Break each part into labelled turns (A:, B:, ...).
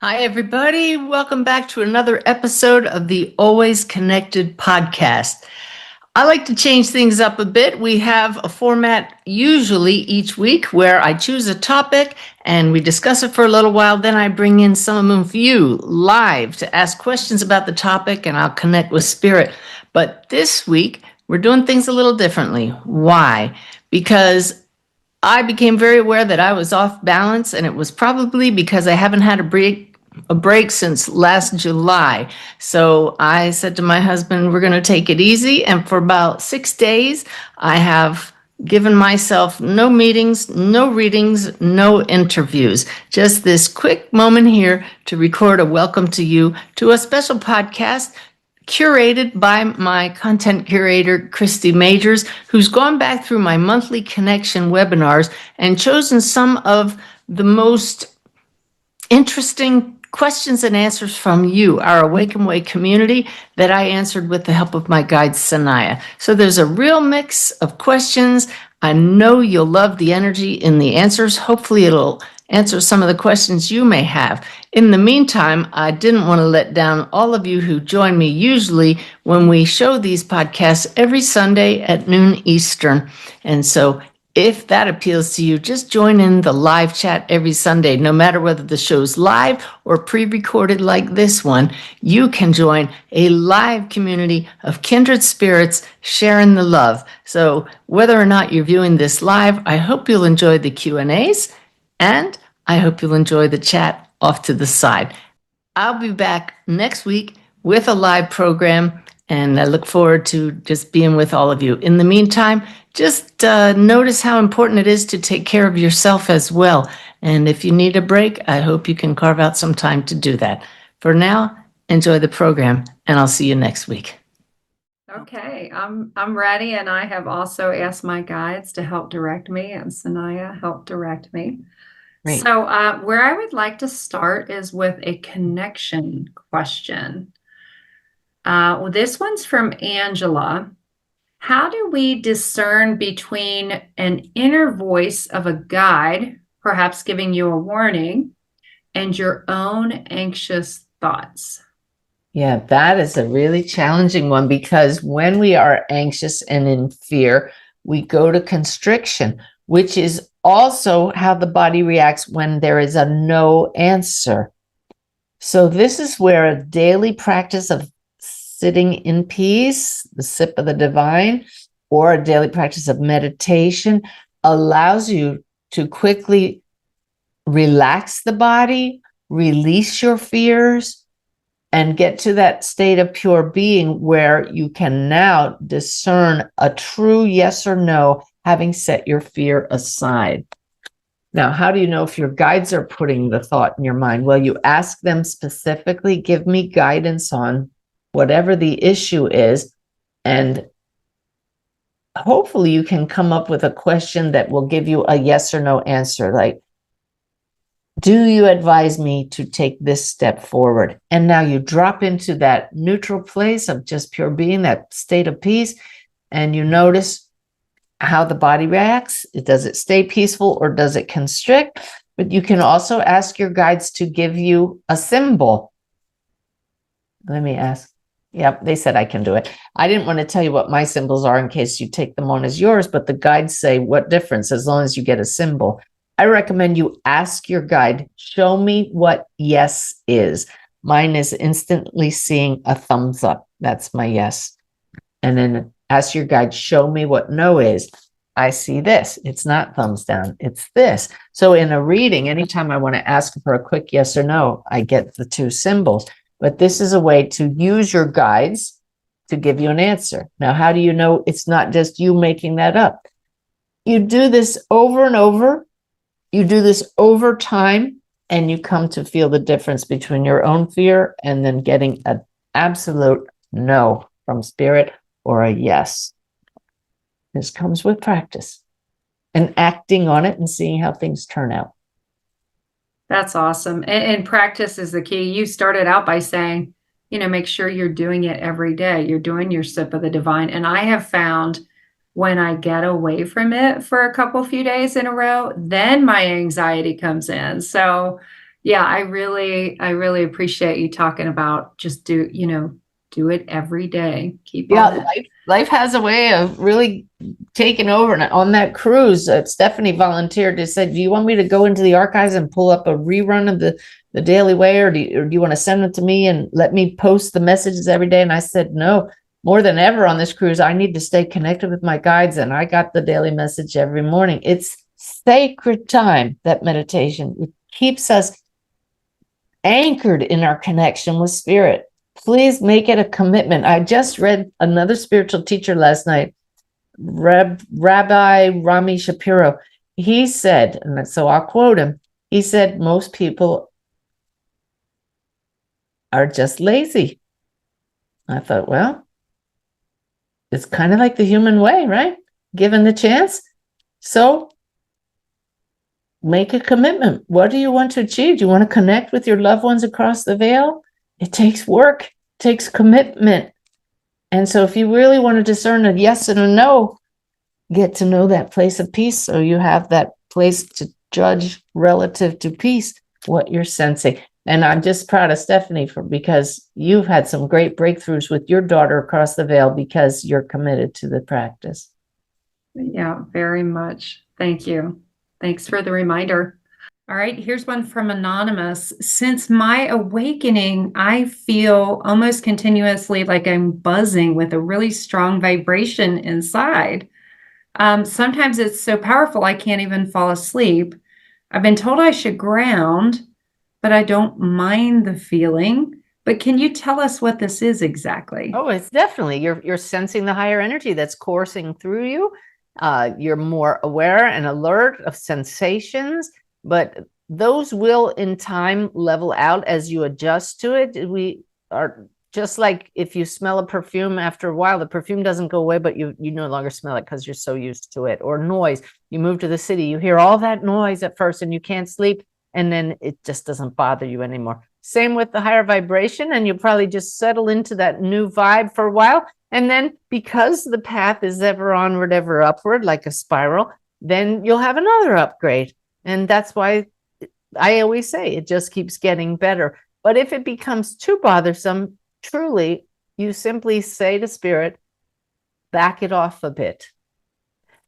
A: Hi, everybody. Welcome back to another episode of the Always Connected podcast. I like to change things up a bit. We have a format usually each week where I choose a topic and we discuss it for a little while. Then I bring in some of you live to ask questions about the topic and I'll connect with spirit. But this week, we're doing things a little differently. Why? Because I became very aware that I was off balance, and it was probably because I haven't had a break since last July. So I said to my husband, we're going to take it easy. And for about 6 days, I have given myself no meetings, no readings, no interviews. Just this quick moment here to record a welcome to you to a special podcast curated by my content curator, Christy Majors, who's gone back through my monthly connection webinars and chosen some of the most interesting questions and answers from you, our Awake and Wake community, that I answered with the help of my guide, Sanaya. So there's a real mix of questions. I know you'll love the energy in the answers. Hopefully it'll answer some of the questions you may have. In the meantime, I didn't want to let down all of you who join me usually when we show these podcasts every Sunday at noon Eastern. And so if that appeals to you, just join in the live chat every Sunday. No matter whether the show's live or pre-recorded like this one, you can join a live community of kindred spirits sharing the love. So whether or not you're viewing this live, I hope you'll enjoy the Q&As, and I hope you'll enjoy the chat off to the side. I'll be back next week with a live program, and I look forward to just being with all of you. In the meantime, just notice how important it is to take care of yourself as well. And if you need a break, I hope you can carve out some time to do that. For now, enjoy the program, and I'll see you next week.
B: Okay, I'm ready, and I have also asked my guides to help direct me, and Sanaya helped direct me.
A: Great.
B: So where I would like to start is with a connection question. This one's from Angela. How do we discern between an inner voice of a guide, perhaps giving you a warning, and your own anxious thoughts?
A: Yeah, that is a really challenging one, because when we are anxious and in fear, we go to constriction, which is also how the body reacts when there is a no answer. So this is where a daily practice of sitting in peace, the sip of the divine, or a daily practice of meditation allows you to quickly relax the body, release your fears, and get to that state of pure being where you can now discern a true yes or no, having set your fear aside. Now, how do you know if your guides are putting the thought in your mind? Well, you ask them specifically, give me guidance on whatever the issue is, and hopefully you can come up with a question that will give you a yes or no answer, like, do you advise me to take this step forward? And now you drop into that neutral place of just pure being, that state of peace, and you notice how the body reacts. Does it stay peaceful or does it constrict? But you can also ask your guides to give you a symbol. Let me ask. Yep, they said I can do it. I didn't want to tell you what my symbols are in case you take them on as yours, but the guides say, what difference, as long as you get a symbol. I recommend you ask your guide, show me what yes is. Mine is instantly seeing a thumbs up. That's my yes. And then ask your guide, show me what no is. I see this. It's not thumbs down. It's this. So in a reading, anytime I want to ask for a quick yes or no, I get the two symbols. But this is a way to use your guides to give you an answer. Now, how do you know it's not just you making that up? You do this over and over. You do this over time, and you come to feel the difference between your own fear and then getting an absolute no from spirit or a yes. This comes with practice and acting on it and seeing how things turn out.
B: That's awesome. And practice is the key. You started out by saying, make sure you're doing it every day. You're doing your sip of the divine. And I have found when I get away from it for a few days in a row, then my anxiety comes in. So, Yeah, I really appreciate you talking about just do it every day. Keep
A: Yeah,
B: on it.
A: life has a way of really taking over. And on that cruise, Stephanie volunteered to say, "Do you want me to go into the archives and pull up a rerun of the Daily Way, or do you want to send it to me and let me post the messages every day?" And I said, "No, more than ever on this cruise, I need to stay connected with my guides, and I got the daily message every morning. It's sacred time, that meditation. It keeps us anchored in our connection with spirit. Please make it a commitment." I just read another spiritual teacher last night, Rabbi Rami Shapiro. He said, and so I'll quote him, he said, "Most people are just lazy." I thought, well, it's kind of like the human way, right? Given the chance. So make a commitment. What do you want to achieve? Do you want to connect with your loved ones across the veil? It takes work, it takes commitment. And so if you really want to discern a yes and a no, get to know that place of peace, so you have that place to judge relative to peace what you're sensing. And I'm just proud of Stephanie because you've had some great breakthroughs with your daughter across the veil because you're committed to the practice.
B: Yeah, very much. Thank you. Thanks for the reminder. All right, here's one from Anonymous. Since my awakening, I feel almost continuously like I'm buzzing with a really strong vibration inside. Sometimes it's so powerful I can't even fall asleep. I've been told I should ground, but I don't mind the feeling. But can you tell us what this is exactly?
A: Oh, it's definitely you're sensing the higher energy that's coursing through you. You're more aware and alert of sensations, but those will in time level out as you adjust to it. We are just like if you smell a perfume, after a while the perfume doesn't go away, but you no longer smell it because you're so used to it. Or noise, you move to the city, you hear all that noise at first and you can't sleep, and then it just doesn't bother you anymore. Same with the higher vibration, and you'll probably just settle into that new vibe for a while. And then because the path is ever onward, ever upward, like a spiral, then you'll have another upgrade. And that's why I always say it just keeps getting better. But if it becomes too bothersome, truly, you simply say to spirit, back it off a bit.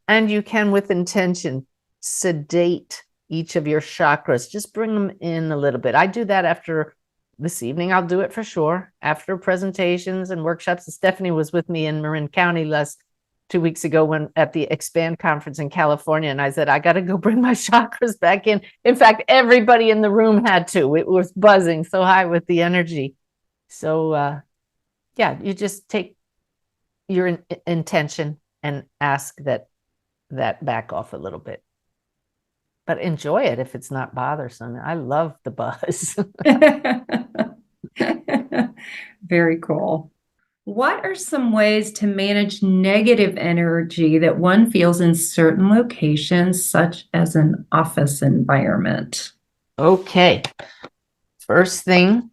A: And you can, with intention, sedate each of your chakras. Just bring them in a little bit. I do that after this evening. I'll do it for sure after presentations and workshops. Stephanie was with me in Marin County 2 weeks ago when at the Expand conference in California, and I said, I got to go bring my chakras back in. In fact, everybody in the room had to. It was buzzing so high with the energy. So yeah, you just take your intention and ask that back off a little bit. But enjoy it if it's not bothersome. I love the buzz.
B: Very cool. What are some ways to manage negative energy that one feels in certain locations, such as an office environment?
A: Okay. First thing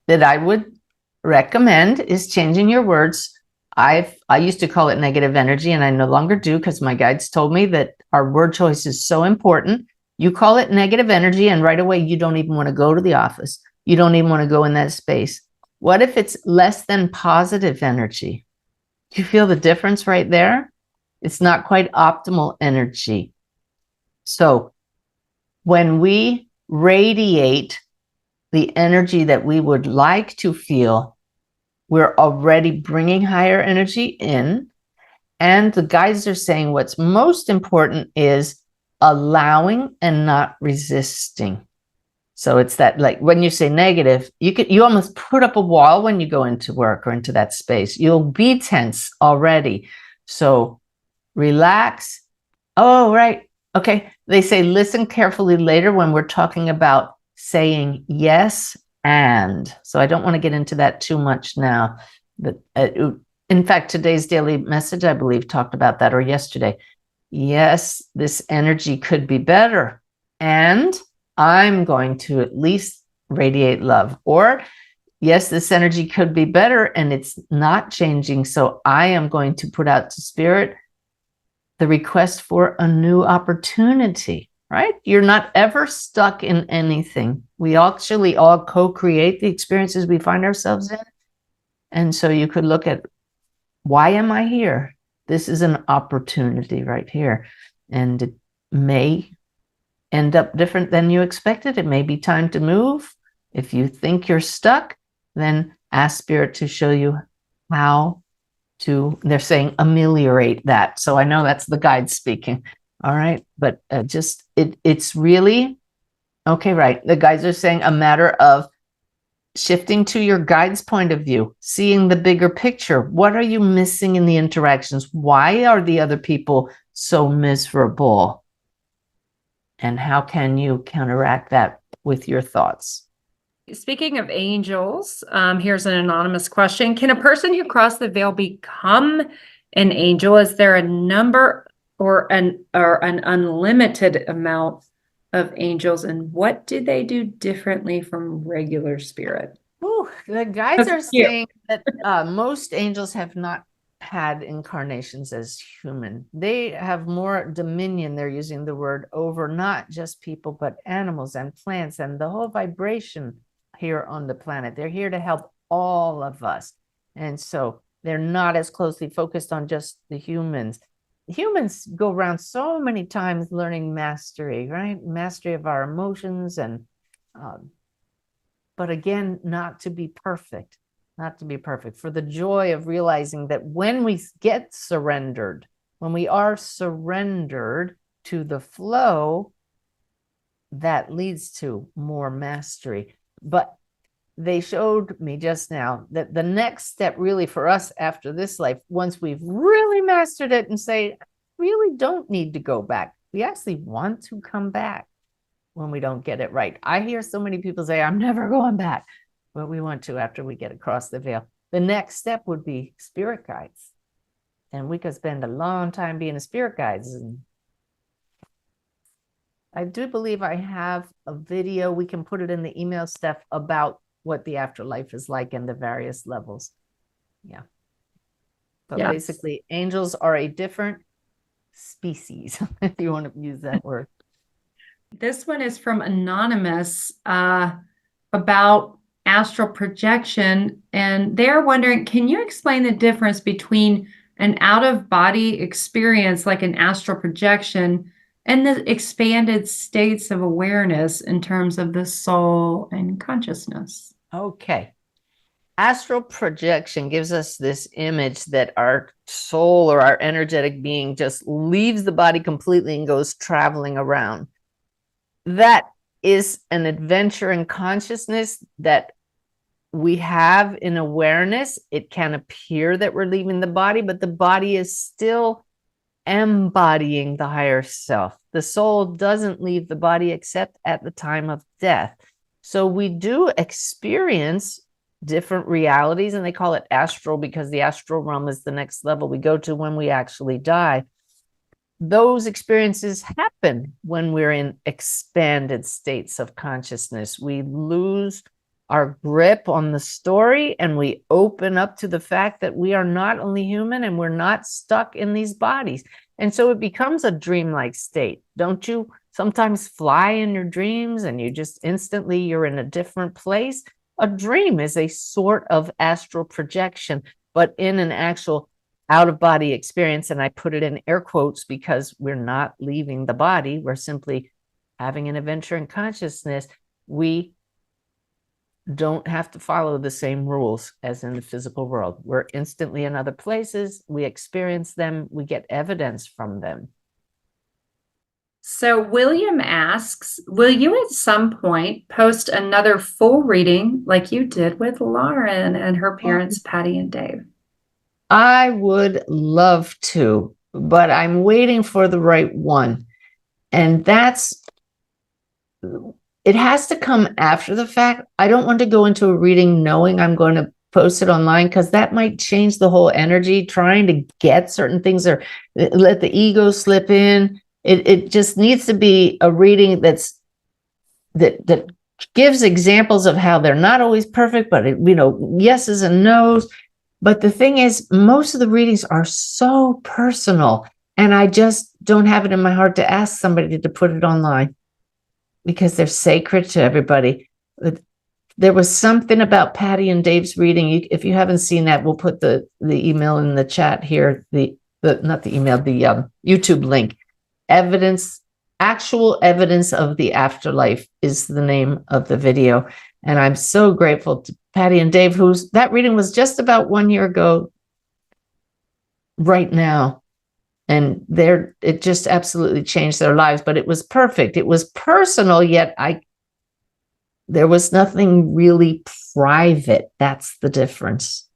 A: that I would recommend is changing your words. I used to call it negative energy, and I no longer do because my guides told me that our word choice is so important. You call it negative energy, and right away you don't even want to go to the office. You don't even want to go in that space. What if it's less than positive energy? Do you feel the difference right there? It's not quite optimal energy. So when we radiate the energy that we would like to feel, we're already bringing higher energy in. And the guides are saying what's most important is allowing and not resisting. So it's that, like when you say negative, you almost put up a wall when you go into work or into that space. You'll be tense already. So relax. Oh, right. Okay. They say listen carefully later when we're talking about saying yes and. So I don't want to get into that too much now. But in fact, today's daily message, I believe, talked about that, or yesterday. Yes, this energy could be better. And I'm going to at least radiate love. Or, yes, this energy could be better and it's not changing. So I am going to put out to spirit the request for a new opportunity. right? You're not ever stuck in anything. We actually all co-create the experiences we find ourselves in. And so you could look at, why am I here? This is an opportunity right here. And it may end up different than you expected. It may be time to move. If you think you're stuck, then ask Spirit to show you how to, they're saying, ameliorate that. So I know that's the guide speaking. All right. But it's really, okay, right. The guides are saying a matter of shifting to your guide's point of view, seeing the bigger picture. What are you missing in the interactions? Why are the other people so miserable? And how can you counteract that with your thoughts?
B: Speaking of angels, here's an anonymous question. Can a person who crossed the veil become an angel? Is there a number or an unlimited amount of angels, and what do they do differently from regular spirit?
A: Ooh, the guides are saying that most angels have not had incarnations as human. They have more dominion. They're using the word over not just people, but animals and plants and the whole vibration here on the planet. They're here to help all of us. And so they're not as closely focused on just the humans. Humans go around so many times learning mastery, right? Mastery of our emotions, and but again, not to be perfect, not to be perfect, for the joy of realizing that when we get surrendered, when we are surrendered to the flow, that leads to more mastery. But they showed me just now that the next step really for us after this life, once we've really mastered it and say, really don't need to go back, we actually want to come back when we don't get it right. I hear so many people say, I'm never going back, but we want to after we get across the veil. The next step would be spirit guides. And we could spend a long time being a spirit guides. And I do believe I have a video, we can put it in the email stuff, about what the afterlife is like and the various levels. Yeah. But
B: Yes.
A: basically, angels are a different species, if you want to use that word.
B: This one is from Anonymous about astral projection. And they're wondering, can you explain the difference between an out-of-body experience like an astral projection and the expanded states of awareness in terms of the soul and consciousness?
A: Okay. Astral projection gives us this image that our soul or our energetic being just leaves the body completely and goes traveling around. That is an adventure in consciousness that we have in awareness. It can appear that we're leaving the body, but the body is still embodying the higher self. The soul doesn't leave the body except at the time of death. So we do experience different realities, and they call it astral because the astral realm is the next level we go to when we actually die. Those experiences happen when we're in expanded states of consciousness. We lose our grip on the story and we open up to the fact that we are not only human and we're not stuck in these bodies. And so it becomes a dreamlike state. Don't you sometimes fly in your dreams and you just instantly, you're in a different place? A dream is a sort of astral projection, but in an actual out-of-body experience. And I put it in air quotes because we're not leaving the body. We're simply having an adventure in consciousness. We don't have to follow the same rules as in the physical world. We're instantly in other places. We experience them. We get evidence from them.
B: So William asks, will you at some point post another full reading like you did with Lauren and her parents, Patty and Dave?
A: I would love to, but I'm waiting for the right one. And it has to come after the fact. I don't want to go into a reading knowing I'm going to post it online, because that might change the whole energy, trying to get certain things or let the ego slip in. It just needs to be a reading that gives examples of how they're not always perfect, but yeses and nos. But the thing is, most of the readings are so personal, and I just don't have it in my heart to ask somebody to put it online because they're sacred to everybody. There was something about Patty and Dave's reading. If you haven't seen that, we'll put the email in the chat here. Not the email, the YouTube link. Actual evidence of the afterlife is the name of the video. And I'm so grateful to Patty and Dave, that reading was just about 1 year ago right now. And it just absolutely changed their lives, but it was perfect. It was personal, yet there was nothing really private. That's the difference.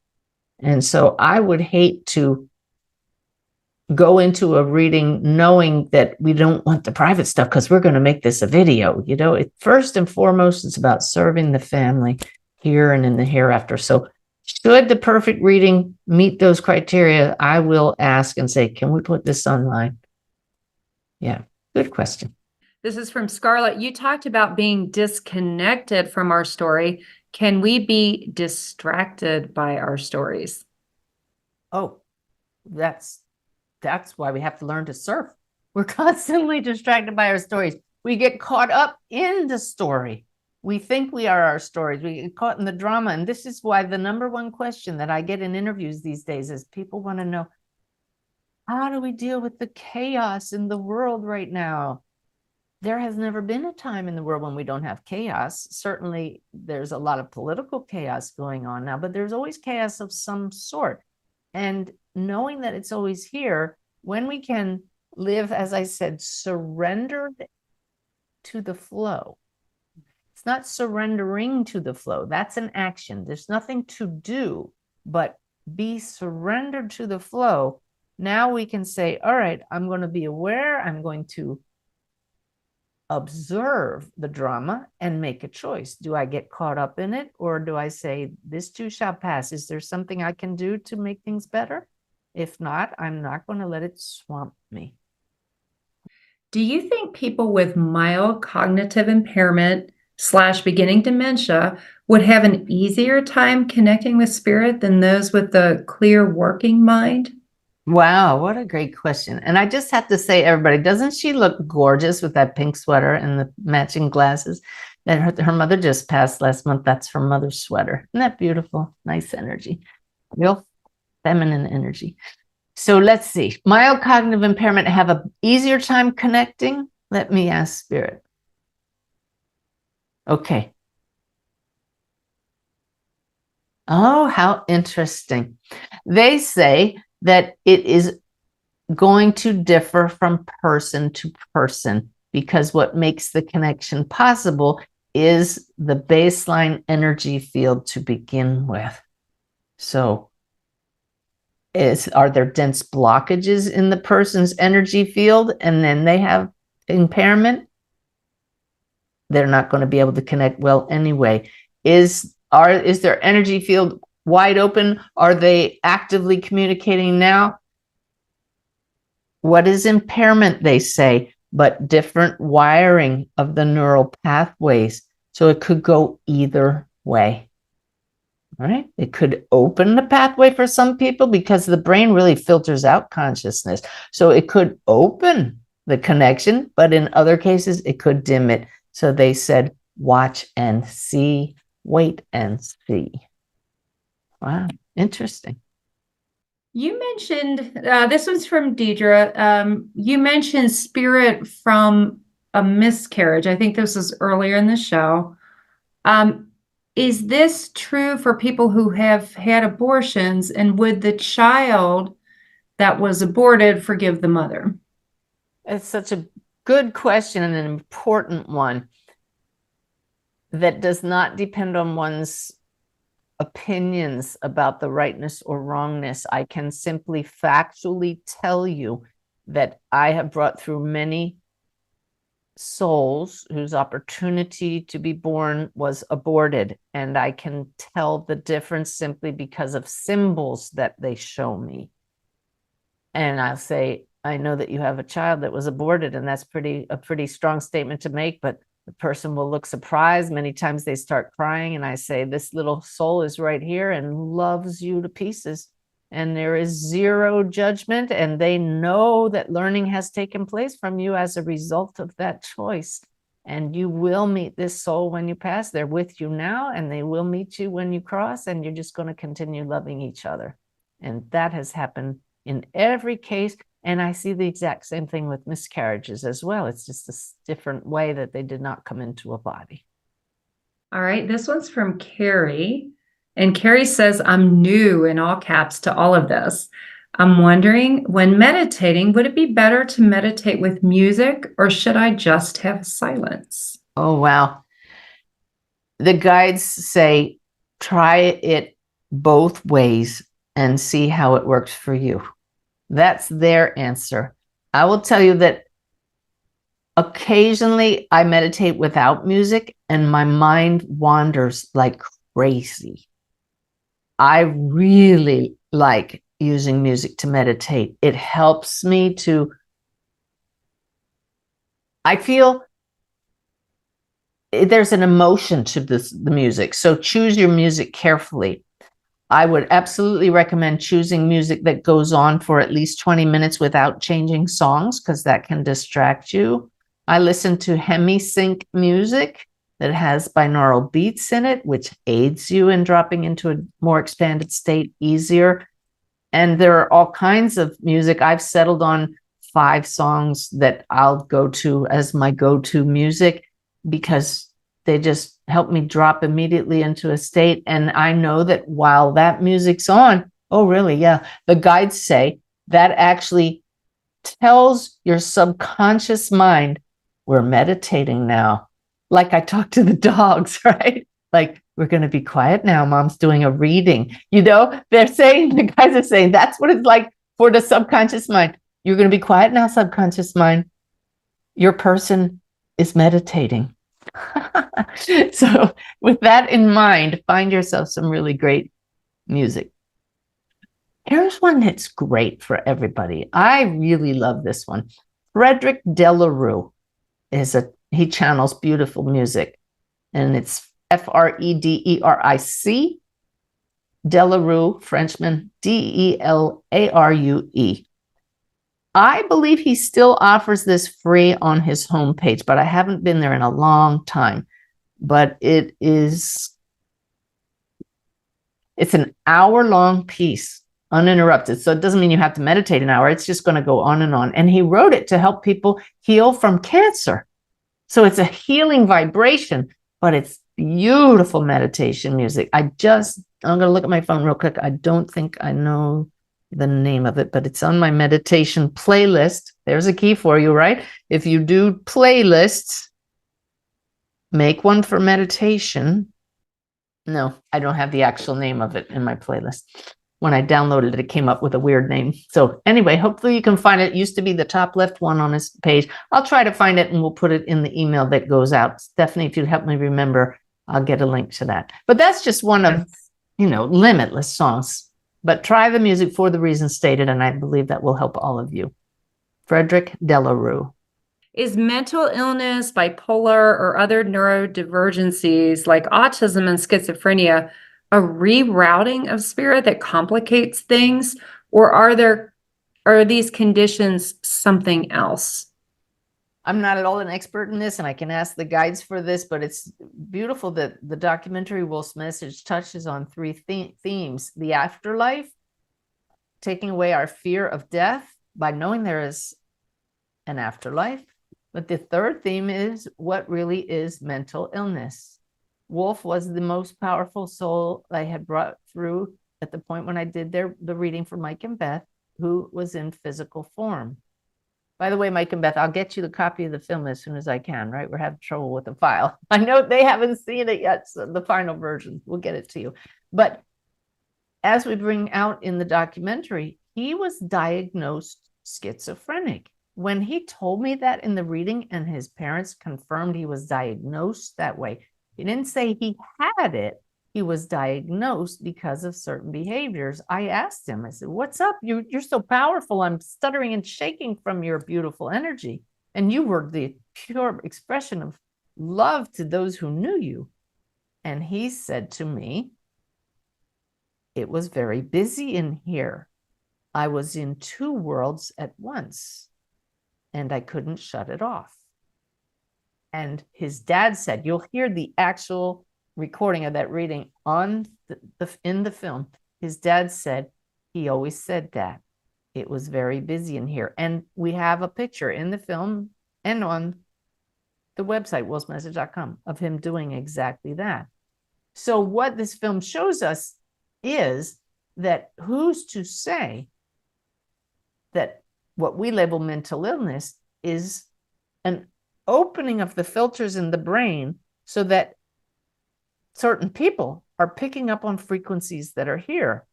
A: And so I would hate to go into a reading knowing that we don't want the private stuff because we're going to make this a video. First and foremost, it's about serving the family here and in the hereafter. So should the perfect reading meet those criteria, I will ask and say, can we put this online? Yeah, good question.
B: This is from Scarlett. You talked about being disconnected from our story. Can we be distracted by our stories?
A: Oh, that's why we have to learn to surf. We're constantly distracted by our stories. We get caught up in the story. We think we are our stories. We get caught in the drama. And this is why the number one question that I get in interviews these days is people want to know, how do we deal with the chaos in the world right now? There has never been a time in the world when we don't have chaos. Certainly, there's a lot of political chaos going on now, but there's always chaos of some sort. And knowing that it's always here, when we can live, as I said, surrendered to the flow. It's not surrendering to the flow. That's an action. There's nothing to do, but be surrendered to the flow. Now we can say, all right, I'm going to be aware. I'm going to observe the drama and make a choice. Do I get caught up in it, or do I say, this too shall pass? Is there something I can do to make things better? If not, I'm not going to let it swamp me.
B: Do you think people with mild cognitive impairment / beginning dementia would have an easier time connecting with spirit than those with the clear working mind?
A: Wow, what a great question. And I just have to say, everybody, doesn't she look gorgeous with that pink sweater and the matching glasses? And her mother just passed last month. That's her mother's sweater. Isn't that beautiful? Nice energy. Real feminine energy. So let's see. Mild cognitive impairment have an easier time connecting? Let me ask spirit. Okay. Oh, how interesting. They say that it is going to differ from person to person because what makes the connection possible is the baseline energy field to begin with. So are there dense blockages in the person's energy field and then they have impairment? They're not going to be able to connect well anyway. Is their energy field wide open? Are they actively communicating now? What is impairment, they say, but different wiring of the neural pathways. So it could go either way. All right. It could open the pathway for some people because the brain really filters out consciousness. So it could open the connection, but in other cases, it could dim it. So they said, watch and see, wait and see. Wow, interesting.
B: You mentioned, this one's from Deidre. You mentioned spirit from a miscarriage. I think this was earlier in the show. Is this true for people who have had abortions, and would the child that was aborted forgive the mother?
A: It's such a good question and an important one that does not depend on one's opinions about the rightness or wrongness. I can simply factually tell you that I have brought through many souls whose opportunity to be born was aborted, and I can tell the difference simply because of symbols that they show me. And I'll say, I know that you have a child that was aborted, and that's a pretty strong statement to make, but the person will look surprised. Many times they start crying, and I say, this little soul is right here and loves you to pieces. and there is zero judgment, and they know that learning has taken place from you as a result of that choice. And you will meet this soul when you pass. They're with you now, and they will meet you when you cross, and you're just going to continue loving each other. And that has happened in every case. And I see the exact same thing with miscarriages as well. It's just a different way that they did not come into a body.
B: All right, this one's from Carrie. And Carrie says, I'm new in all caps to all of this. I'm wondering, when meditating, would it be better to meditate with music, or should I just have silence?
A: Oh, wow. The guides say, try it both ways and see how it works for you. That's their answer. I will tell you that occasionally I meditate without music and my mind wanders like crazy. I really like using music to meditate. It helps me to, I feel there's an emotion to the music. So choose your music carefully. I would absolutely recommend choosing music that goes on for at least 20 minutes without changing songs, because that can distract you. I listen to hemisync music that has binaural beats in it, which aids you in dropping into a more expanded state easier. And there are all kinds of music. I've settled on 5 songs that I'll go to as my go-to music because they just help me drop immediately into a state. And I know that while that music's on, oh, really? Yeah. The guides say that actually tells your subconscious mind, we're meditating now. Like I talk to the dogs, right? Like, we're going to be quiet now. Mom's doing a reading. They're saying, the guys are saying, that's what it's like for the subconscious mind. You're going to be quiet now, subconscious mind. Your person is meditating. So with that in mind, find yourself some really great music. Here's one that's great for everybody. I really love this one. Frederick Delarue he channels beautiful music, and it's Frederic Delarue, Frenchman, Delarue. I believe he still offers this free on his homepage, but I haven't been there in a long time. But it's an hour-long piece, uninterrupted. So it doesn't mean you have to meditate an hour. It's just going to go on and on. And he wrote it to help people heal from cancer. So it's a healing vibration, but it's beautiful meditation music. I'm going to look at my phone real quick. I don't think I know the name of it, but it's on my meditation playlist. There's a key for you, right? If you do playlists, make one for meditation. No, I don't have the actual name of it in my playlist. When I downloaded it, it came up with a weird name. So anyway, hopefully you can find it. It used to be the top left one on his page. I'll try to find it and we'll put it in the email that goes out. Stephanie, if you help me remember, I'll get a link to that. But that's just one of, limitless songs. But try the music for the reasons stated, and I believe that will help all of you. Frederick Delarue.
B: Is mental illness, bipolar, or other neurodivergencies like autism and schizophrenia a rerouting of spirit that complicates things, or are these conditions something else?
A: I'm not at all an expert in this, and I can ask the guides for this, but it's beautiful that the documentary Wolf's Message touches on 3 themes: the afterlife, taking away our fear of death by knowing there is an afterlife. But the third theme is what really is mental illness. Wolf was the most powerful soul I had brought through at the point when I did the reading for Mike and Beth, who was in physical form. By the way, Mike and Beth, I'll get you the copy of the film as soon as I can, right? We're having trouble with the file. I know they haven't seen it yet, so the final version, we'll get it to you. But as we bring out in the documentary, he was diagnosed schizophrenic. When he told me that in the reading and his parents confirmed he was diagnosed that way, he didn't say he had it. He was diagnosed because of certain behaviors. I asked him, I said, what's up? You're so powerful. I'm stuttering and shaking from your beautiful energy. And you were the pure expression of love to those who knew you. And he said to me, It was very busy in here. I was in two worlds at once, and I couldn't shut it off. And his dad said, you'll hear the actual recording of that reading on in the film. His dad said, he always said that. It was very busy in here. And we have a picture in the film and on the website, willsmessage.com, of him doing exactly that. So what this film shows us is that who's to say that what we label mental illness is an opening of the filters in the brain so that certain people are picking up on frequencies that are here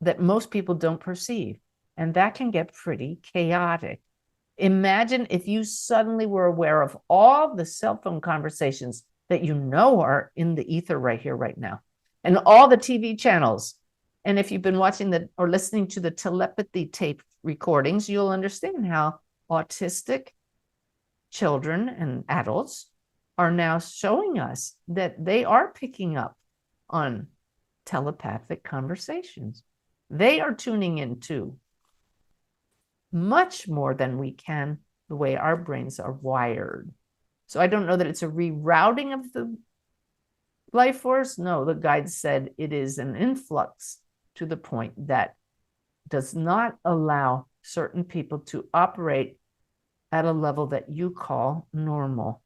A: that most people don't perceive. And that can get pretty chaotic. Imagine if you suddenly were aware of all the cell phone conversations that you know are in the ether right here, right now, and all the TV channels. And if you've been watching or listening to the telepathy tape recordings, you'll understand how autistic children and adults are now showing us that they are picking up on telepathic conversations. They are tuning into much more than we can, the way our brains are wired. So I don't know that it's a rerouting of the life force. No, the guide said it is an influx to the point that does not allow certain people to operate at a level that you call normal.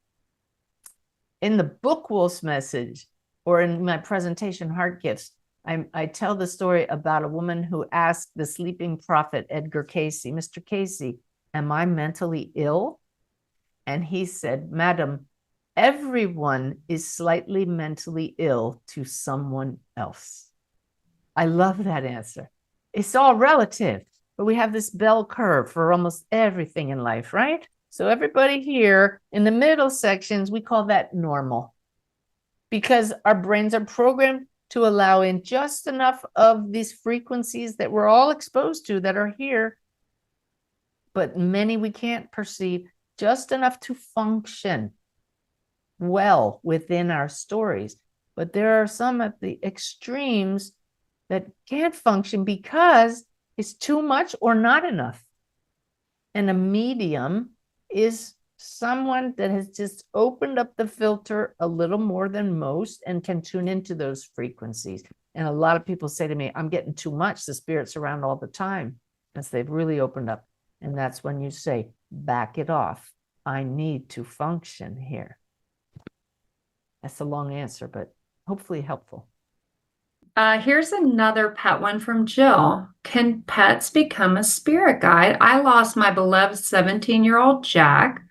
A: In the book Wolf's Message, or in my presentation, Heart Gifts, I tell the story about a woman who asked the sleeping prophet, Edgar Cayce, Mr. Cayce, am I mentally ill? And he said, Madam, everyone is slightly mentally ill to someone else. I love that answer. It's all relative, but we have this bell curve for almost everything in life, right? So everybody here in the middle sections, we call that normal, because our brains are programmed to allow in just enough of these frequencies that we're all exposed to that are here, but many we can't perceive, just enough to function well within our stories. But there are some at the extremes that can't function because it's too much or not enough. And a medium is someone that has just opened up the filter a little more than most and can tune into those frequencies. And a lot of people say to me, I'm getting too much. The spirit's around all the time, because they've really opened up. And that's when you say, back it off. I need to function here. That's a long answer, but hopefully helpful.
B: Here's another pet one from Jill. Can pets become a spirit guide? I lost my beloved 17-year-old Jack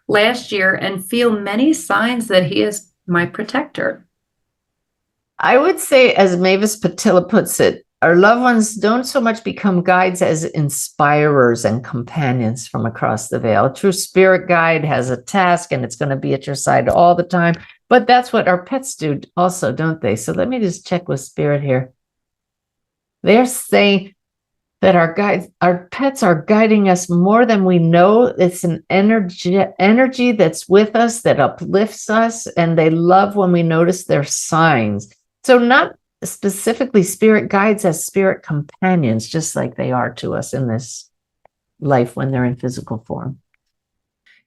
B: last year and feel many signs that he is my protector.
A: I would say, as Mavis Patilla puts it, our loved ones don't so much become guides as inspirers and companions from across the veil. A true spirit guide has a task and it's going to be at your side all the time. But that's what our pets do also, don't they? So let me just check with spirit here. They're saying that our pets are guiding us more than we know. It's an energy that's with us, that uplifts us, and they love when we notice their signs. So not specifically spirit guides as spirit companions, just like they are to us in this life when they're in physical form.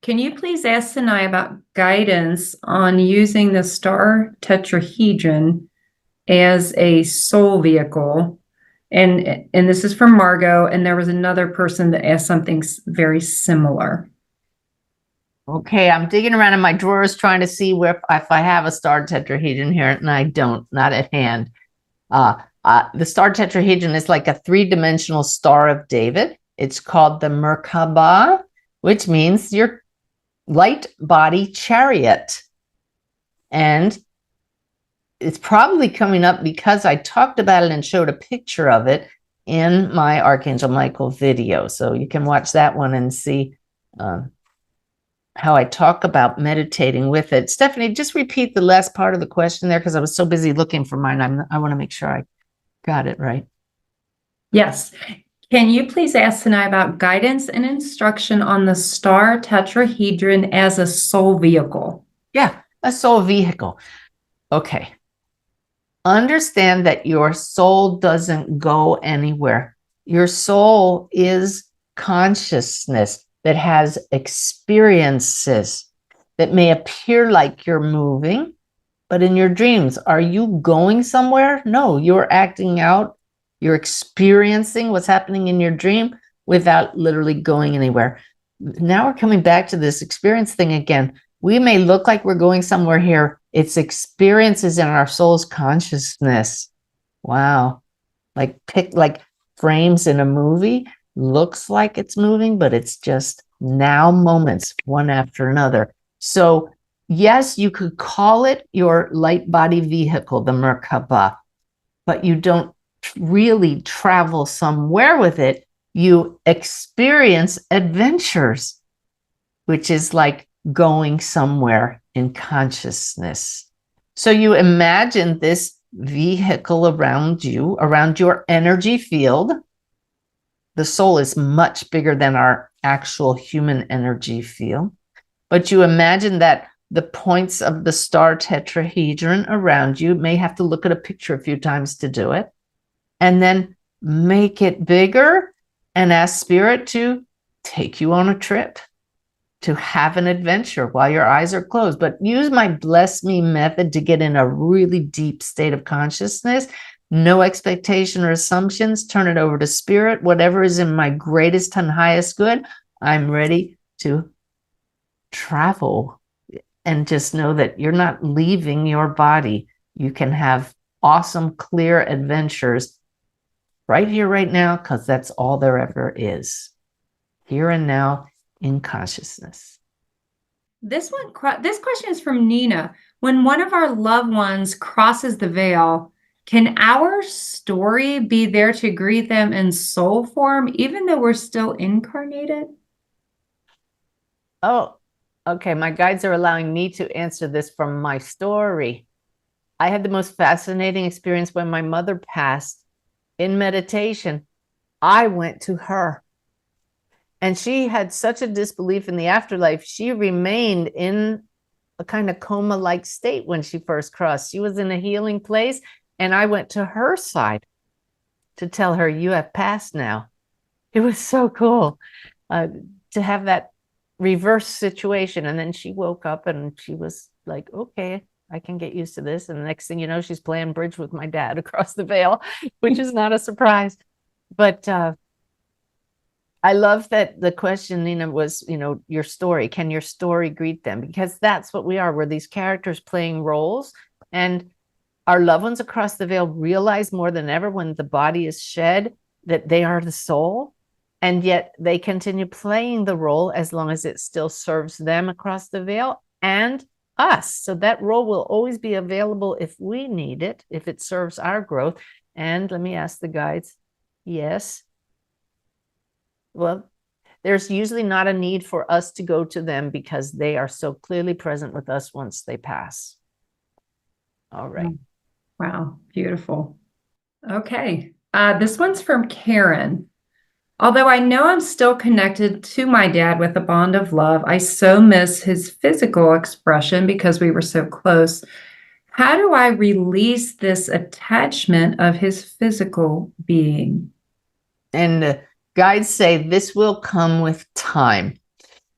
B: Can you please ask Sanaya about guidance on using the star tetrahedron as a soul vehicle? And this is from Margot, and there was another person that asked something very similar.
A: Okay, I'm digging around in my drawers trying to see if I have a star tetrahedron here, and I don't, not at hand. The star tetrahedron is like a three-dimensional Star of David. It's called the Merkabah, which means your light body chariot. And it's probably coming up because I talked about it and showed a picture of it in my Archangel Michael video. So you can watch that one and see how I talk about meditating with it. Stephanie, just repeat the last part of the question there, because I was so busy looking for mine. I want to make sure I got it right.
B: Yes. Can you please ask Sanaya about guidance and instruction on the star tetrahedron as a soul vehicle?
A: Yeah, a soul vehicle. Okay. understand that your soul doesn't go anywhere. Your soul is consciousness that has experiences that may appear like you're moving, but in your dreams, are you going somewhere? No, you're acting out, you're experiencing what's happening in your dream without literally going anywhere. Now we're coming back to this experience thing again. We may look like we're going somewhere here. It's experiences in our soul's consciousness. Wow. Like frames in a movie, looks like it's moving, but it's just now moments, one after another. So yes, you could call it your light body vehicle, the Merkaba, but you don't really travel somewhere with it. You experience adventures, which is like going somewhere in consciousness. So you imagine this vehicle around you, around your energy field. The soul is much bigger than our actual human energy field. But you imagine that the points of the star tetrahedron around you, may have to look at a picture a few times to do it, and then make it bigger and ask Spirit to take you on a trip, to have an adventure while your eyes are closed. But use my bless me method to get in a really deep state of consciousness. No expectation or assumptions. Turn it over to Spirit. Whatever is in my greatest and highest good, I'm ready to travel. And just know that you're not leaving your body. You can have awesome, clear adventures right here, right now, because that's all there ever is. Here and now in consciousness.
B: This question is from Nina. When one of our loved ones crosses the veil, can our story be there to greet them in soul form, even though we're still incarnated?
A: Oh, okay. My guides are allowing me to answer this from my story. I had the most fascinating experience when my mother passed. In meditation, I went to her. And she had such a disbelief in the afterlife. She remained in a kind of coma-like state when she first crossed. She was in a healing place, and I went to her side to tell her, you have passed now. It was so cool to have that reverse situation. And then she woke up and she was like, okay, I can get used to this. And the next thing you know, she's playing bridge with my dad across the veil, which is not a surprise. But I love that the question, Nina, was, your story. Can your story greet them? Because that's what we are. We're these characters playing roles. And our loved ones across the veil realize more than ever when the body is shed that they are the soul. And yet they continue playing the role as long as it still serves them across the veil and us. So that role will always be available if we need it, if it serves our growth. And let me ask the guides, yes. Well, there's usually not a need for us to go to them because they are so clearly present with us once they pass. All right.
B: Wow, beautiful. Okay. This one's from Karen. Although I know I'm still connected to my dad with a bond of love, I so miss his physical expression because we were so close. How do I release this attachment of his physical being?
A: And the guides say this will come with time.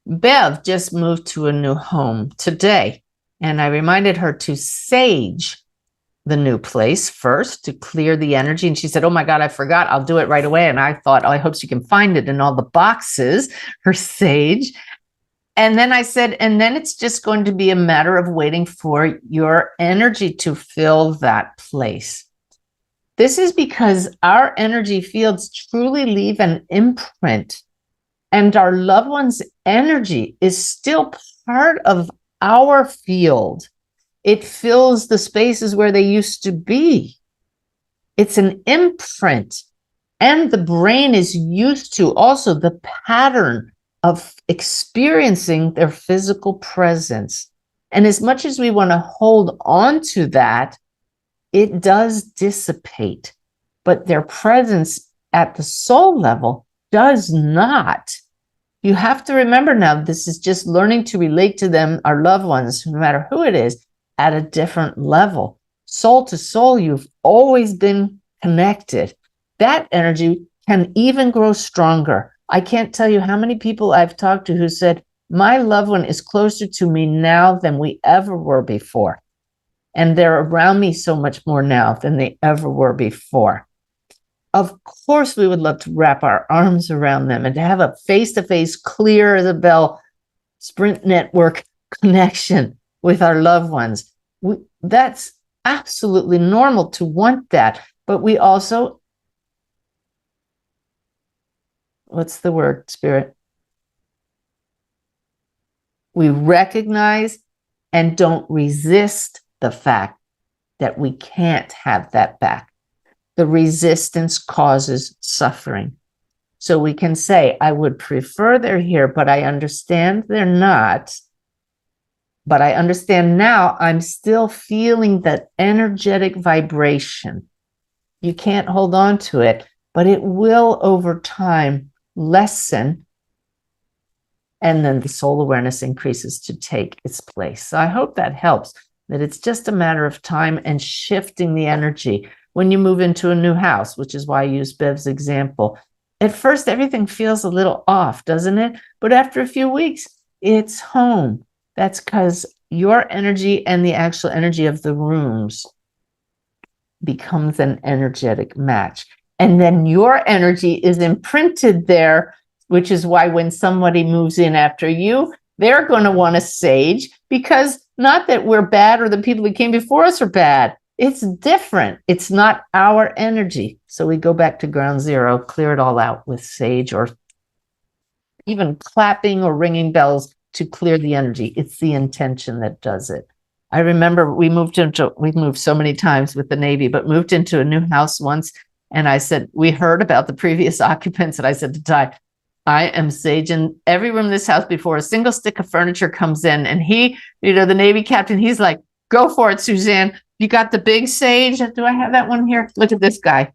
A: Bev just moved to a new home today, and I reminded her to sage the new place first to clear the energy. And she said, oh my God, I forgot. I'll do it right away. And I thought, oh, I hope she can find it in all the boxes, her sage. And then I said, and then it's just going to be a matter of waiting for your energy to fill that place. This is because our energy fields truly leave an imprint, and our loved one's energy is still part of our field. It fills the spaces where they used to be. It's an imprint. And the brain is used to also the pattern of experiencing their physical presence. And as much as we want to hold on to that, it does dissipate. But their presence at the soul level does not. You have to remember now, this is just learning to relate to them, our loved ones, no matter who it is, at a different level. soul to soul, you've always been connected. That energy can even grow stronger. I can't tell you how many people I've talked to who said, my loved one is closer to me now than we ever were before. And they're around me so much more now than they ever were before. Of course, we would love to wrap our arms around them and to have a face-to-face, clear as a bell, Sprint network connection with our loved ones. That's absolutely normal to want that. But we also, what's the word, Spirit? We recognize and don't resist the fact that we can't have that back. The resistance causes suffering. So we can say, I would prefer they're here, but I understand they're not. But I understand now I'm still feeling that energetic vibration. You can't hold on to it, but it will over time lessen. And then the soul awareness increases to take its place. So I hope that helps, that it's just a matter of time and shifting the energy. When you move into a new house, which is why I use Bev's example, at first everything feels a little off, doesn't it? But after a few weeks, it's home. That's because your energy and the actual energy of the rooms becomes an energetic match. And then your energy is imprinted there, which is why when somebody moves in after you, they're going to want a sage, because not that we're bad or the people who came before us are bad. It's different. It's not our energy. So we go back to ground zero, clear it all out with sage, or even clapping or ringing bells to clear the energy. It's the intention that does it. I remember we've moved so many times with the Navy, but moved into a new house once. And I said, we heard about the previous occupants. And I said to Ty, I am saging every room in this house before a single stick of furniture comes in. And he, the Navy captain, he's like, go for it, Suzanne. You got the big sage? Do I have that one here? Look at this guy.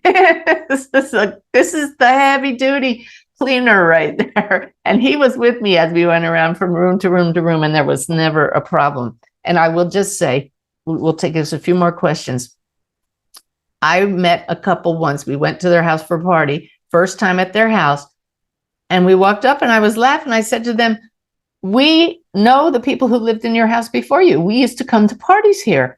A: This is the heavy duty cleaner right there. And he was with me as we went around from room to room to room, and there was never a problem. And I will just say, we'll take us a few more questions. I met a couple once. We went to their house for a party, first time at their house. And we walked up and I was laughing. I said to them, we know the people who lived in your house before you. We used to come to parties here.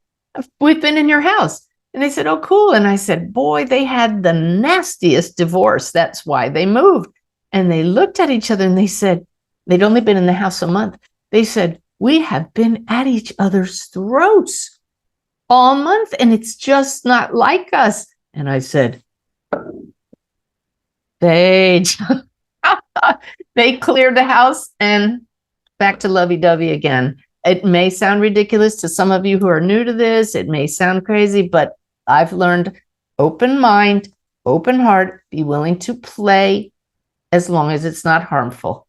A: We've been in your house. And they said, oh, cool. And I said, boy, they had the nastiest divorce. That's why they moved. And they looked at each other and they said, they'd only been in the house a month. They said, we have been at each other's throats all month and it's just not like us. And I said, they cleared the house and back to lovey-dovey again. It may sound ridiculous to some of you who are new to this. It may sound crazy, but I've learned open mind, open heart, be willing to play as long as it's not harmful.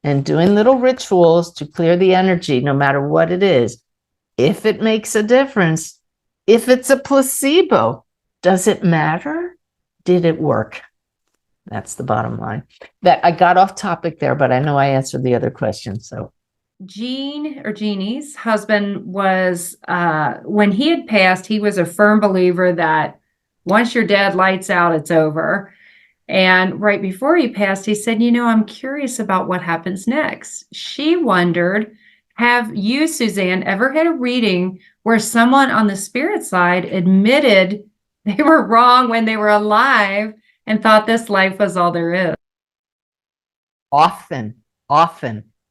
A: And doing little rituals to clear the energy, no matter what it is. If it makes a difference, if it's a placebo, does it matter? Did it work? That's the bottom line. That I got off topic there, but I know I answered the other question. So
B: Jeannie's husband was, when he had passed, he was a firm believer that once you're dead, lights out, it's over. And right before he passed, he said, I'm curious about what happens next. She wondered, have you, Suzanne, ever had a reading where someone on the spirit side admitted they were wrong when they were alive and thought this life was all there is?
A: Often,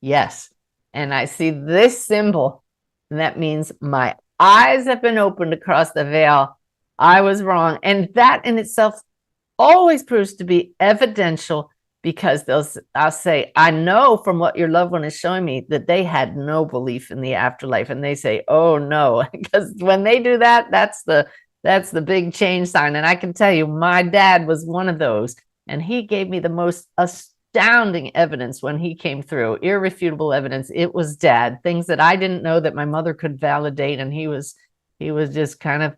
A: yes. And I see this symbol, and that means my eyes have been opened across the veil. I was wrong. And that in itself always proves to be evidential, because I'll say, I know from what your loved one is showing me that they had no belief in the afterlife. And they say, oh no, because when they do that, that's the big change sign. And I can tell you, my dad was one of those. And he gave me the most astounding evidence when he came through, irrefutable evidence. It was Dad, things that I didn't know that my mother could validate. And he was just kind of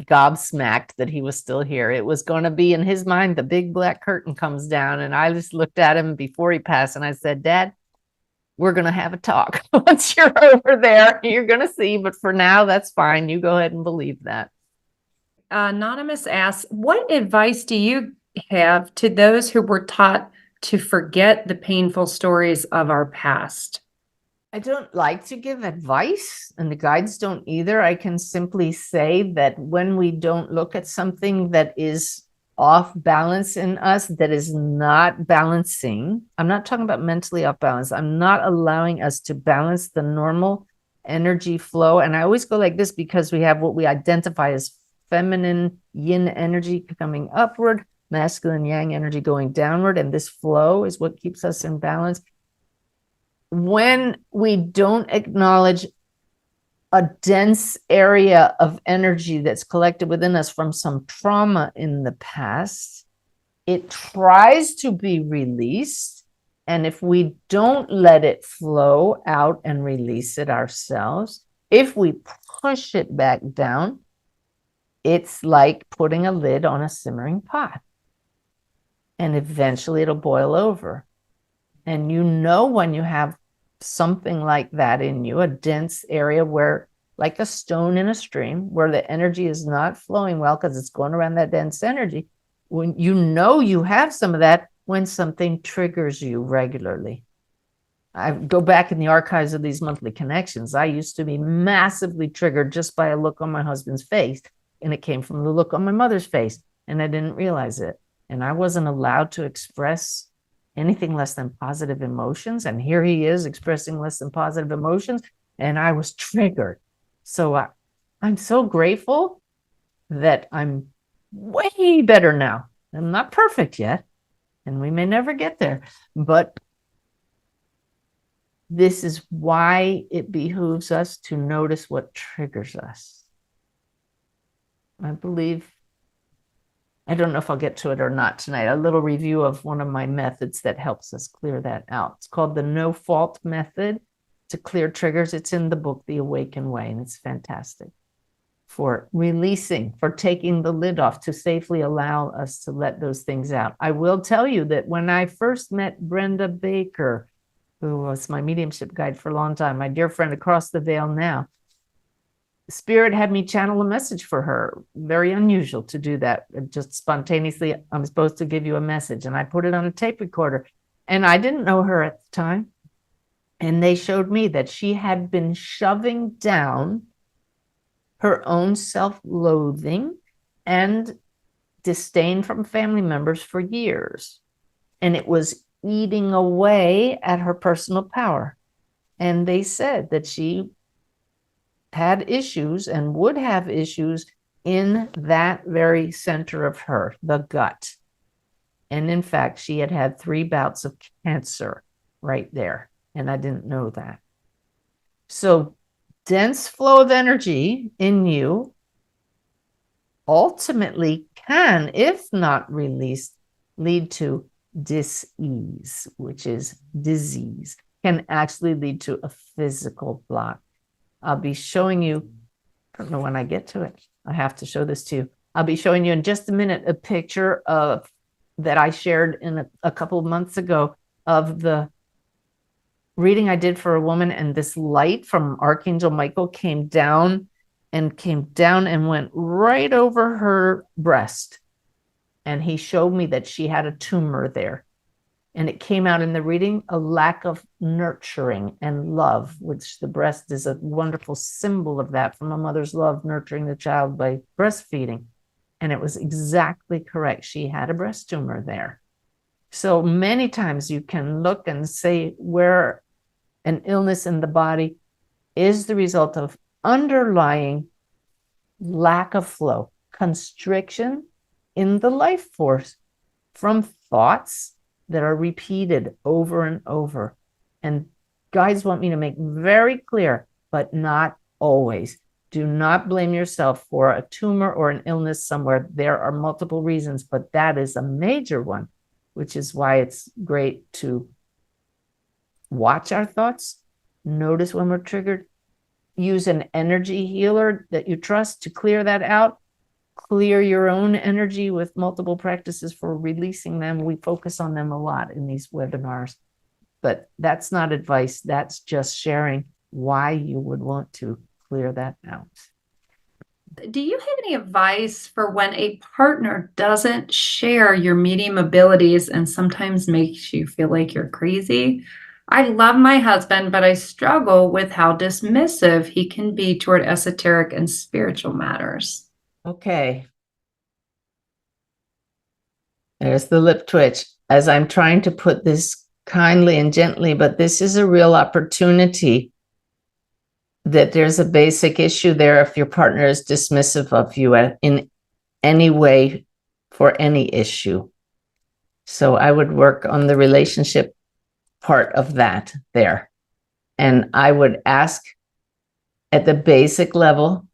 A: gobsmacked that he was still here. It was going to be, in his mind, the big black curtain comes down. And I just looked at him before he passed and I said, Dad, we're going to have a talk. Once you're over there, you're going to see. But for now, that's fine. You go ahead and believe that.
B: Anonymous asks, what advice do you have to those who were taught to forget the painful stories of our past?
A: I don't like to give advice, and the guides don't either. I can simply say that when we don't look at something that is off balance in us, that is not balancing, I'm not talking about mentally off balance. I'm not allowing us to balance the normal energy flow. And I always go like this because we have what we identify as feminine yin energy coming upward, masculine yang energy going downward. And this flow is what keeps us in balance. When we don't acknowledge a dense area of energy that's collected within us from some trauma in the past, it tries to be released. And if we don't let it flow out and release it ourselves, if we push it back down, it's like putting a lid on a simmering pot. And eventually it'll boil over. And you know when you have something like that in you, a dense area where, like a stone in a stream, where the energy is not flowing well because it's going around that dense energy, when you know you have some of that, when something triggers you regularly. I go back in the archives of these monthly connections. I used to be massively triggered just by a look on my husband's face, and it came from the look on my mother's face, and I didn't realize it. And I wasn't allowed to express anything less than positive emotions. And here he is expressing less than positive emotions. And I was triggered. So I'm so grateful that I'm way better now. I'm not perfect yet, and we may never get there. But this is why it behooves us to notice what triggers us. I believe, I don't know if I'll get to it or not tonight, a little review of one of my methods that helps us clear that out. It's called the no fault method to clear triggers. It's in the book, The Awakened Way, and it's fantastic for releasing, for taking the lid off to safely allow us to let those things out. I will tell you that when I first met Brenda Baker, who was my mediumship guide for a long time, my dear friend across the veil now, Spirit had me channel a message for her. Very unusual to do that. Just spontaneously, I'm supposed to give you a message. And I put it on a tape recorder. And I didn't know her at the time. And they showed me that she had been shoving down her own self-loathing and disdain from family members for years. And it was eating away at her personal power. And they said that she had issues and would have issues in that very center of her, the gut. And in fact, she had had 3 bouts of cancer right there. And I didn't know that. So dense flow of energy in you ultimately can, if not released, lead to dis-ease, which is disease, can actually lead to a physical block. I'll be showing you, I don't know when I get to it. I have to show this to you. I'll be showing you in just a minute a picture of that I shared in a couple of months ago of the reading I did for a woman, and this light from Archangel Michael came down and went right over her breast. And he showed me that she had a tumor there. And it came out in the reading, a lack of nurturing and love, which the breast is a wonderful symbol of that, from a mother's love, nurturing the child by breastfeeding. And it was exactly correct. She had a breast tumor there. So many times you can look and say where an illness in the body is the result of underlying lack of flow, constriction in the life force from thoughts that are repeated over and over. And guides want me to make very clear, but not always. Do not blame yourself for a tumor or an illness somewhere. There are multiple reasons, but that is a major one, which is why it's great to watch our thoughts, notice when we're triggered, use an energy healer that you trust to clear that out. Clear your own energy with multiple practices for releasing them. We focus on them a lot in these webinars. But that's not advice. That's just sharing why you would want to clear that out.
B: Do you have any advice for when a partner doesn't share your medium abilities and sometimes makes you feel like you're crazy? I love my husband, but I struggle with how dismissive he can be toward esoteric and spiritual matters.
A: Okay. There's the lip twitch. As I'm trying to put this kindly and gently, but this is a real opportunity that there's a basic issue there if your partner is dismissive of you in any way for any issue. So I would work on the relationship part of that there. And I would ask at the basic level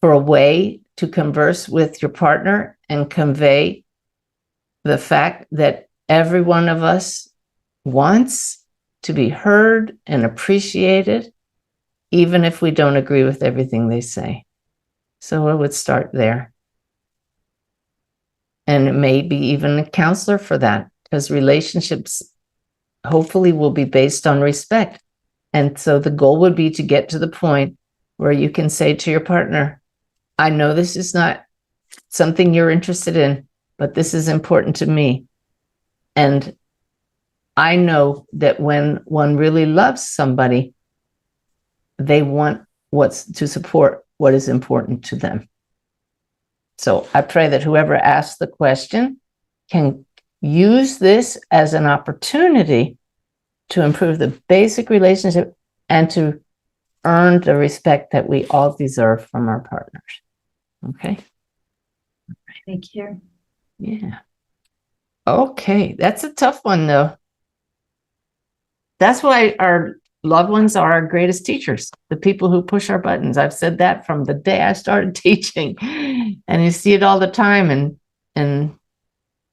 A: for a way to converse with your partner and convey the fact that every one of us wants to be heard and appreciated, even if we don't agree with everything they say. So I would start there. And maybe even a counselor for that, because relationships hopefully will be based on respect. And so the goal would be to get to the point where you can say to your partner, I know this is not something you're interested in, but this is important to me. And I know that when one really loves somebody, they want what's to support what is important to them. So I pray that whoever asked the question can use this as an opportunity to improve the basic relationship and to earn the respect that we all deserve from our partners. Okay.
B: Thank you.
A: Yeah. Okay. That's a tough one, though. That's why our loved ones are our greatest teachers, the people who push our buttons. I've said that from the day I started teaching, and you see it all the time. And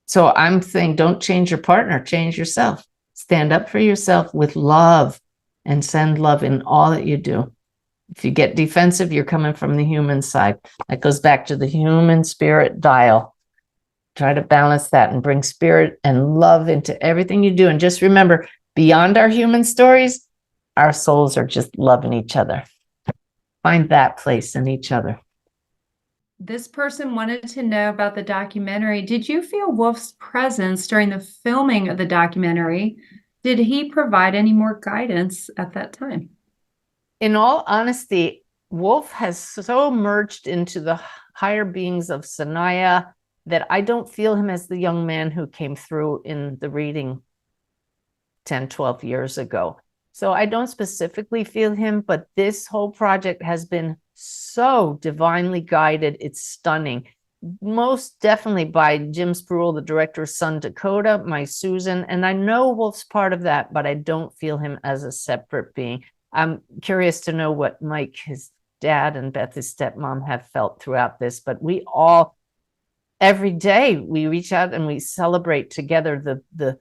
A: so I'm saying, don't change your partner, change yourself. Stand up for yourself with love and send love in all that you do. If you get defensive, you're coming from the human side. That goes back to the human spirit dial. Try to balance that and bring spirit and love into everything you do. And just remember, beyond our human stories, our souls are just loving each other. Find that place in each other.
B: This person wanted to know about the documentary. Did you feel Wolf's presence during the filming of the documentary? Did he provide any more guidance at that time?
A: In all honesty, Wolf has so merged into the higher beings of Sanaya that I don't feel him as the young man who came through in the reading 10, 12 years ago. So I don't specifically feel him, but this whole project has been so divinely guided. It's stunning. Most definitely by Jim Spruill, the director's son, Dakota, my Susan. And I know Wolf's part of that, but I don't feel him as a separate being. I'm curious to know what Mike, his dad, and Beth, his stepmom, have felt throughout this. But we all, every day, we reach out and we celebrate together the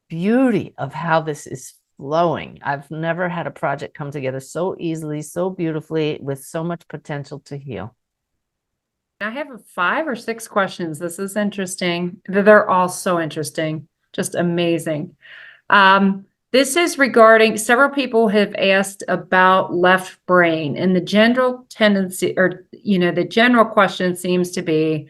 A: beauty of how this is flowing. I've never had a project come together so easily, so beautifully, with so much potential to heal.
B: I have 5 or 6 questions. This is interesting. They're all so interesting, just amazing. This is regarding, several people have asked about left brain, and the general tendency, or the general question seems to be,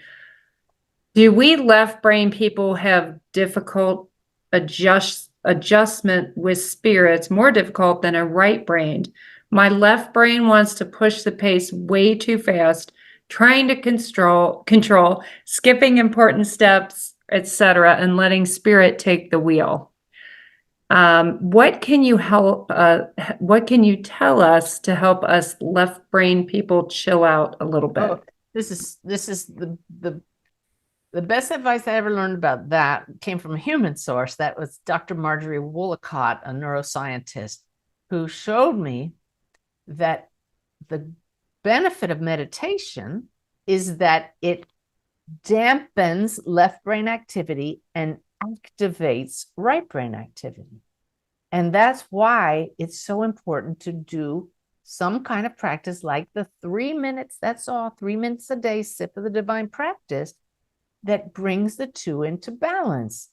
B: do we left brain people have difficult adjustment with spirits, more difficult than a right brained? My left brain wants to push the pace way too fast, trying to control, skipping important steps, etc., and letting spirit take the wheel. What can you what can you tell us to help us left brain people chill out a little bit?
A: Oh, this is the best advice I ever learned about that came from a human source. That was Dr. Marjorie Woolacott, a neuroscientist, who showed me that the benefit of meditation is that it dampens left brain activity and activates right brain activity. And that's why it's so important to do some kind of practice like the 3 minutes, that's all, 3 minutes a day, sip of the divine practice, that brings the two into balance.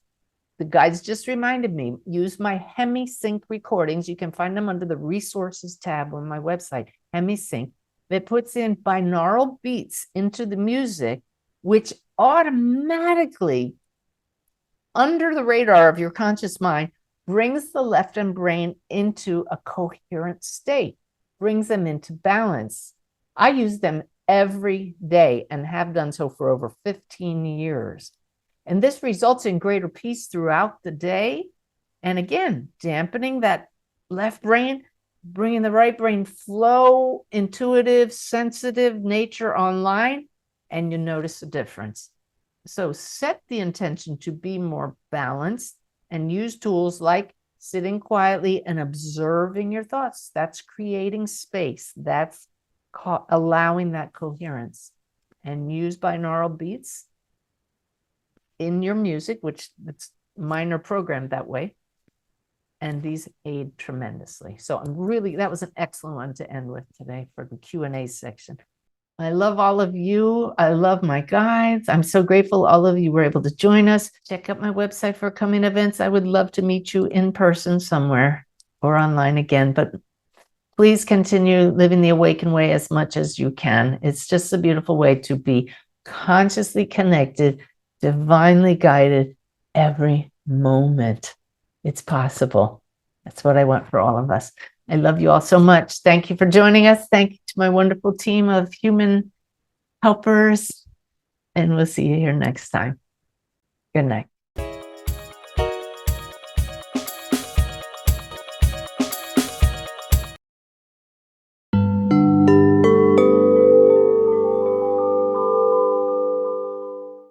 A: the guides just reminded me, use my HemiSync recordings. You can find them under the resources tab on my website, HemiSync. That puts in binaural beats into the music, which automatically, under the radar of your conscious mind, brings the left brain into a coherent state, brings them into balance. I use them every day and have done so for over 15 years. And this results in greater peace throughout the day. And again, dampening that left brain, bringing the right brain flow, intuitive, sensitive nature online, and you notice a difference. So set the intention to be more balanced and use tools like sitting quietly and observing your thoughts. That's creating space. That's allowing that coherence. And use binaural beats in your music, which it's minor programmed that way. And these aid tremendously. So that was an excellent one to end with today for the Q&A section. I love all of you. I love my guides. I'm so grateful all of you were able to join us. Check out my website for coming events. I would love to meet you in person somewhere or online again, but please continue living the awakened way as much as you can. It's just a beautiful way to be consciously connected, divinely guided every moment. It's possible. That's what I want for all of us. I love you all so much. Thank you for joining us. Thank you to my wonderful team of human helpers. And we'll see you here next time. Good night.